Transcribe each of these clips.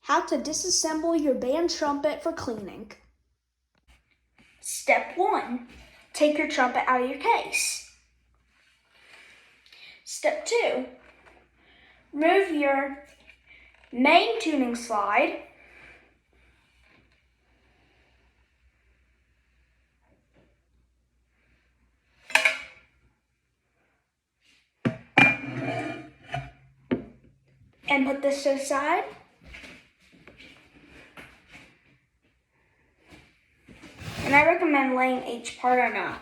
How to disassemble your band trumpet for cleaning. Step 1. Take your trumpet out of your case. Step 2. Remove your main tuning slide. And put this to the side. And I recommend laying each part on a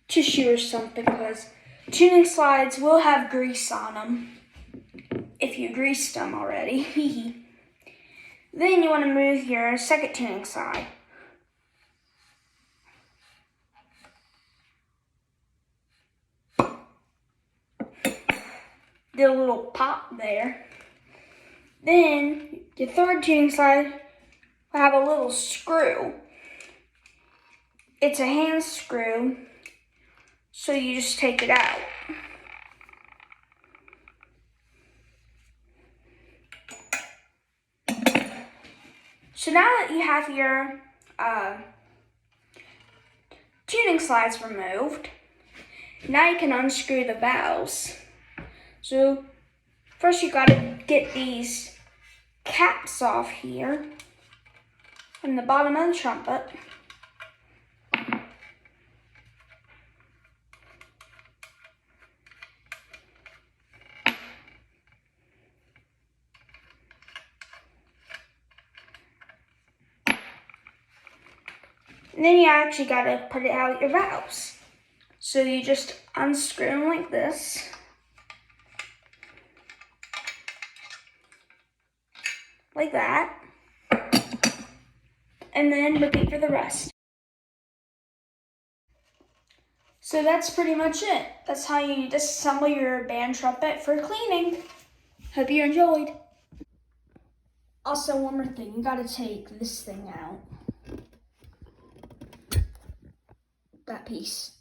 tissue or something because tuning slides will have grease on them if you greased them already. Then you want to move your second tuning slide. Did a little pop there. Then your third tuning slide will have a little screw. It's a hand screw, so you just take it out. So now that you have your tuning slides removed, now you can unscrew the valves. So first you gotta get these caps off here from the bottom of the trumpet. And then you actually gotta put it out your valves. So you just unscrew them like this. Like that. And then repeat for the rest. So that's pretty much it. That's how you disassemble your band trumpet for cleaning. Hope you enjoyed. Also, one more thing, you gotta take this thing out. That piece.